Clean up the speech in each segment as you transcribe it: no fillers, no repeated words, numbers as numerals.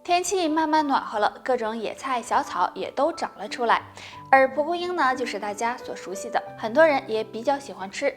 天气慢慢暖和了，各种野菜、小草也都长了出来。而蒲公英呢，就是大家所熟悉的，很多人也比较喜欢吃。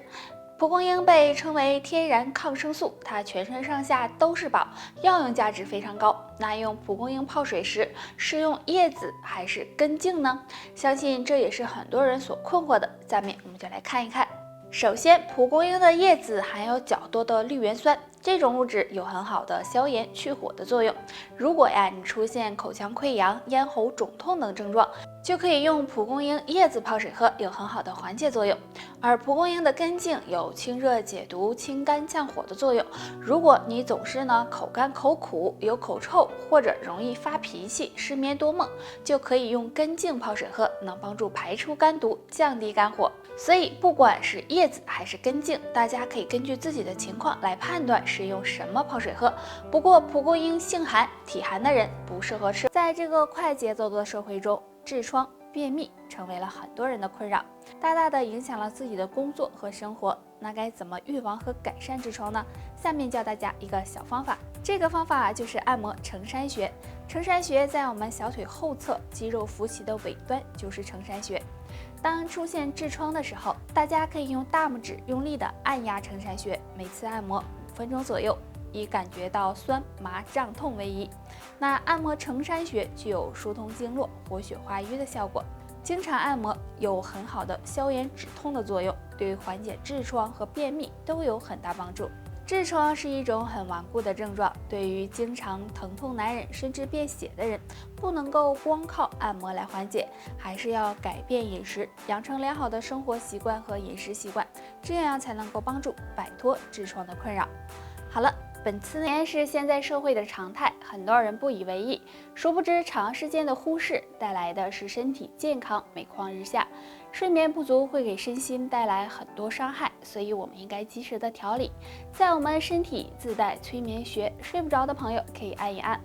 蒲公英被称为天然抗生素，它全身上下都是宝，药用价值非常高。那用蒲公英泡水时，是用叶子还是根茎呢？相信这也是很多人所困惑的。下面我们就来看一看。首先，蒲公英的叶子含有较多的绿原酸，这种物质有很好的消炎去火的作用。如果你出现口腔溃疡、咽喉肿痛等症状，就可以用蒲公英叶子泡水喝，有很好的缓解作用。而蒲公英的根茎有清热解毒、清肝降火的作用。如果你总是口干口苦、有口臭，或者容易发脾气、失眠多梦，就可以用根茎泡水喝，能帮助排出肝毒，降低肝火。所以不管是叶子还是根茎，大家可以根据自己的情况来判断是用什么泡水喝。不过蒲公英性寒，体寒的人不适合吃。在这个快节奏的社会中，痔疮、便秘成为了很多人的困扰，大大的影响了自己的工作和生活。那该怎么预防和改善痔疮呢？下面教大家一个小方法，这个方法就是按摩承山穴。承山穴在我们小腿后侧肌肉浮起的尾端就是承山穴。当出现痔疮的时候，大家可以用大拇指用力的按压承山穴，每次按摩5分钟左右，以感觉到酸麻胀痛为宜。那按摩承山穴具有疏通经络、活血化瘀的效果，经常按摩有很好的消炎止痛的作用，对缓解痔疮和便秘都有很大帮助。痔疮是一种很顽固的症状，对于经常疼痛难忍甚至便血的人，不能够光靠按摩来缓解，还是要改变饮食，养成良好的生活习惯和饮食习惯，这样才能够帮助摆脱痔疮的困扰。好了，本次呢是现在社会的常态，很多人不以为意，殊不知长时间的忽视带来的是身体健康每况日下。睡眠不足会给身心带来很多伤害，所以我们应该及时的调理。在我们身体自带催眠穴，睡不着的朋友可以按一按。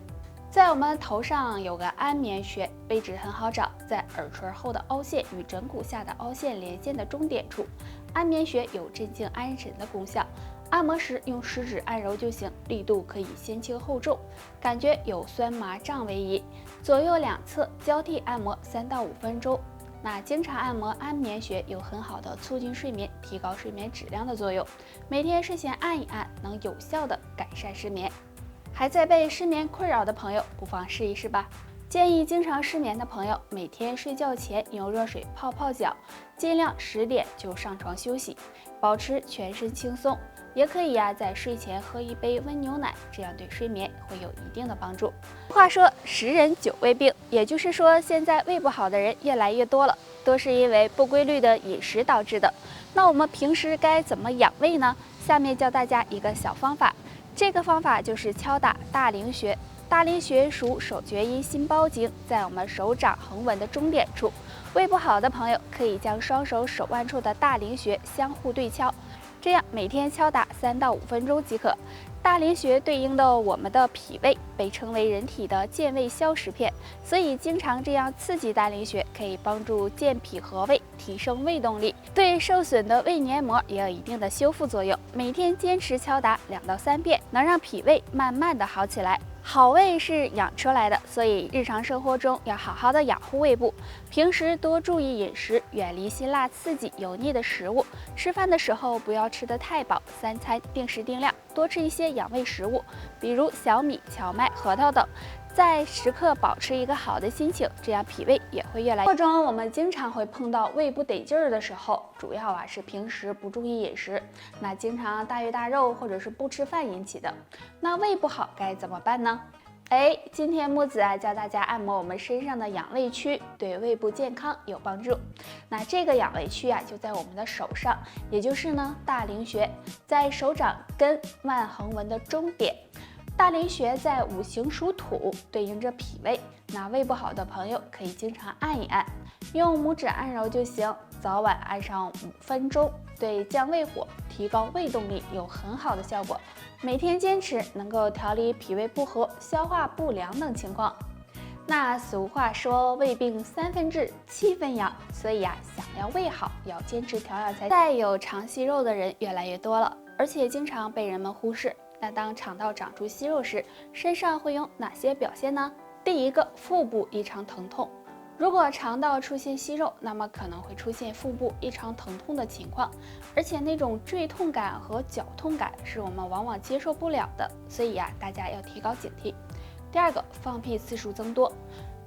在我们头上有个安眠穴，位置很好找，在耳垂后的凹陷与枕骨下的凹陷连线的中点处。安眠穴有镇静安神的功效，按摩时用食指按揉就行，力度可以先轻后重，感觉有酸麻胀为宜。左右两侧交替按摩3到5分钟。那经常按摩安眠穴有很好的促进睡眠、提高睡眠质量的作用，每天睡前按一按，能有效的改善失眠。还在被失眠困扰的朋友，不妨试一试吧。建议经常失眠的朋友，每天睡觉前用热水泡泡脚，尽量10点就上床休息，保持全身轻松。也可以在睡前喝一杯温牛奶，这样对睡眠会有一定的帮助。话说10人9胃病，也就是说现在胃不好的人越来越多了，都是因为不规律的饮食导致的。那我们平时该怎么养胃呢？下面教大家一个小方法，这个方法就是敲打大陵穴。大陵穴属手厥阴心包经，在我们手掌横纹的中点处。胃不好的朋友可以将双手手腕处的大陵穴相互对敲，这样每天敲打3到5分钟即可。大陵穴对应的我们的脾胃，被称为人体的健胃消食片，所以经常这样刺激大陵穴，可以帮助健脾和胃，提升胃动力，对受损的胃黏膜也有一定的修复作用。每天坚持敲打2到3遍，能让脾胃慢慢的好起来。好胃是养出来的，所以日常生活中要好好的养护胃部，平时多注意饮食，远离辛辣刺激油腻的食物。吃饭的时候不要吃得太饱，3餐定时定量，多吃一些养胃食物，比如小米、荞麦、核桃等。在时刻保持一个好的心情，这样脾胃也会越来越好。生活中我们经常会碰到胃不得劲儿的时候，主要是平时不注意饮食，那经常大鱼大肉或者是不吃饭引起的。那胃不好该怎么办呢？今天木子教大家按摩我们身上的养胃区，对胃部健康有帮助。那这个养胃区就在我们的手上，也就是大陵穴，在手掌根腕横纹的中点。大陵穴在五行属土，对应着脾胃。那胃不好的朋友可以经常按一按，用拇指按揉就行，早晚按上5分钟，对降胃火、提高胃动力有很好的效果。每天坚持能够调理脾胃不和、消化不良等情况。那俗话说胃病3分治7分养，所以想要胃好，要坚持调养才行。再有肠息肉的人越来越多了。而且经常被人们忽视。那当肠道长出息肉时，身上会有哪些表现呢？第一个，腹部异常疼痛。如果肠道出现息肉，那么可能会出现腹部异常疼痛的情况，而且那种坠痛感和绞痛感是我们往往接受不了的，所以大家要提高警惕。第二个，放屁次数增多。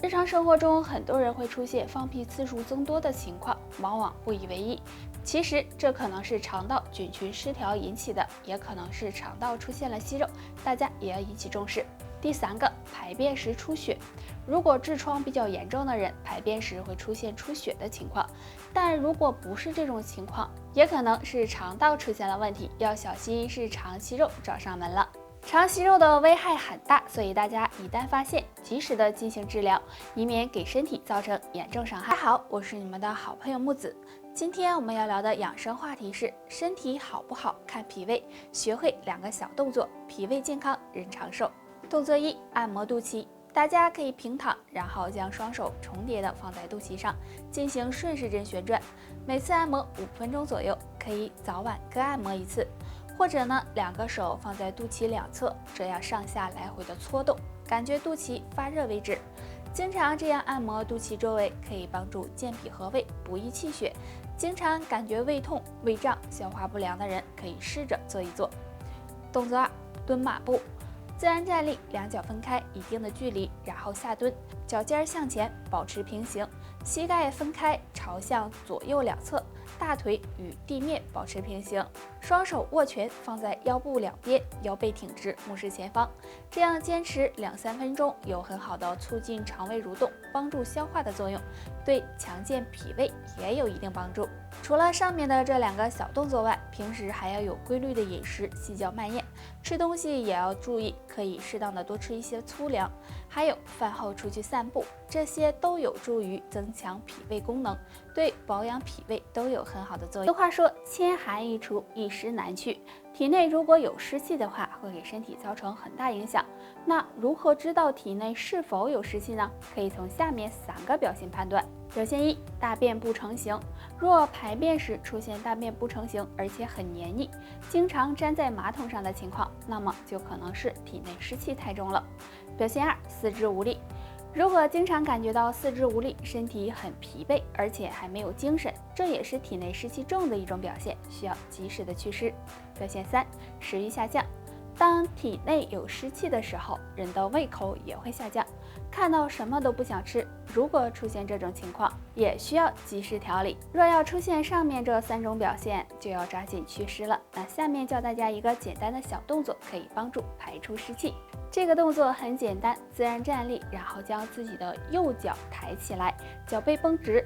日常生活中，很多人会出现放屁次数增多的情况，往往不以为意。其实这可能是肠道菌群失调引起的，也可能是肠道出现了息肉，大家也要引起重视。第三个，排便时出血。如果痔疮比较严重的人，排便时会出现出血的情况，但如果不是这种情况，也可能是肠道出现了问题，要小心是肠息肉找上门了。肠息肉的危害很大，所以大家一旦发现，及时的进行治疗，以免给身体造成严重伤害。大家好，我是你们的好朋友木子。今天我们要聊的养生话题是身体好不好看脾胃，学会2个小动作，脾胃健康人长寿。动作1，按摩肚脐。大家可以平躺，然后将双手重叠的放在肚脐上，进行顺时针旋转，每次按摩5分钟左右，可以早晚各按摩1次。或者呢，2个手放在肚脐两侧，这样上下来回的搓动，感觉肚脐发热为止。经常这样按摩肚脐周围，可以帮助健脾和胃，补益气血。经常感觉胃痛、胃胀、消化不良的人，可以试着做一做。动作2，蹲马步。自然站立，2脚分开一定的距离，然后下蹲，脚尖向前，保持平行，膝盖分开，朝向左右两侧，大腿与地面保持平行，双手握拳放在腰部两边，腰背挺直，目视前方。这样坚持2-3分钟，有很好的促进肠胃蠕动、帮助消化的作用，对强健脾胃也有一定帮助。除了上面的这2个小动作外，平时还要有规律的饮食，细嚼慢咽，吃东西也要注意，可以适当的多吃一些粗粮，还有饭后出去散步，这些都有助于增强脾胃功能，对保养脾胃都有很好的作用。有话说，千寒易除，一湿难去。体内如果有湿气的话，会给身体造成很大影响。那如何知道体内是否有湿气呢？可以从下面3个表现判断。表现1，大便不成形。若排便时出现大便不成形，而且很黏腻，经常粘在马桶上的情况，那么就可能是体内湿气太重了。表现2，四肢无力。如果经常感觉到四肢无力，身体很疲惫，而且还没有精神，这也是体内湿气重的一种表现，需要及时的祛湿。表现3，食欲下降。当体内有湿气的时候，人的胃口也会下降，看到什么都不想吃。如果出现这种情况，也需要及时调理。若要出现上面这3种表现，就要抓紧祛湿了。那下面教大家一个简单的小动作，可以帮助排出湿气。这个动作很简单，自然站立，然后将自己的右脚抬起来，脚背绷直，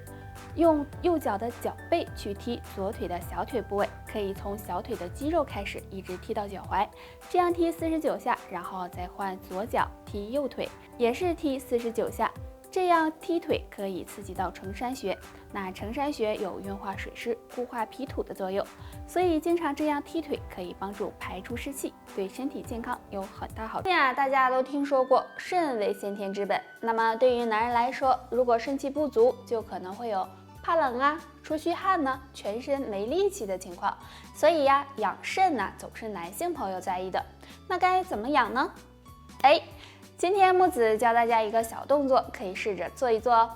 用右脚的脚背去踢左腿的小腿部位，可以从小腿的肌肉开始，一直踢到脚踝，这样踢49下，然后再换左脚踢右腿，也是踢49下。这样踢腿可以刺激到承山穴，那承山穴有运化水湿、固化脾土的作用，所以经常这样踢腿可以帮助排出湿气，对身体健康有很大好处。大家都听说过肾为先天之本，那么对于男人来说，如果肾气不足，就可能会有怕冷啊、出虚汗呢、全身没力气的情况。所以养肾呢总是男性朋友在意的。那该怎么养呢？今天木子教大家一个小动作，可以试着做一做哦。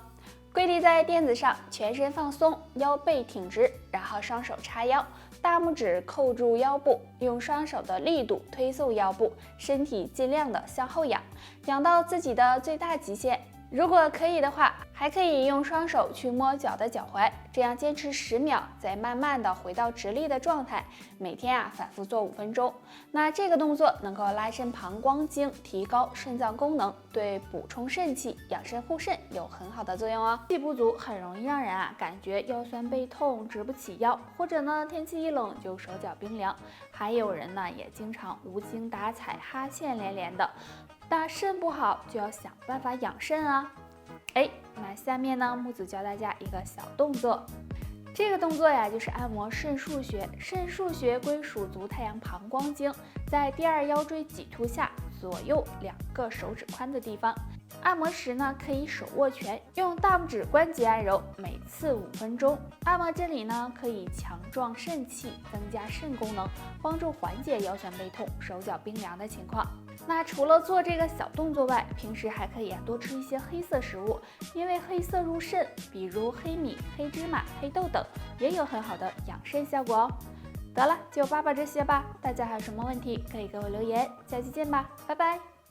跪立在垫子上，全身放松，腰背挺直，然后双手叉腰，大拇指扣住腰部，用双手的力度推送腰部，身体尽量的向后仰，仰到自己的最大极限。如果可以的话，还可以用双手去摸脚的脚踝，这样坚持10秒，再慢慢的回到直立的状态。每天反复做5分钟。那这个动作能够拉伸膀胱经，提高肾脏功能，对补充肾气、养肾护肾有很好的作用哦。气不足很容易让人感觉腰酸背痛、直不起腰，或者呢天气一冷就手脚冰凉，还有人呢也经常无精打采、哈欠连连的。那肾不好就要想办法养肾啊。那下面呢，木子教大家一个小动作。这个动作就是按摩肾腧穴。肾腧穴归属足太阳膀胱经，在第2腰椎棘突下左右2个手指宽的地方。按摩时呢，可以手握拳，用大拇指关节按揉，每次5分钟。按摩这里呢，可以强壮肾气，增加肾功能，帮助缓解腰酸背痛、手脚冰凉的情况。那除了做这个小动作外，平时还可以多吃一些黑色食物，因为黑色入肾，比如黑米、黑芝麻、黑豆等，也有很好的养肾效果哦。得了，就爸爸这些吧，大家还有什么问题可以给我留言，下期见吧，拜拜。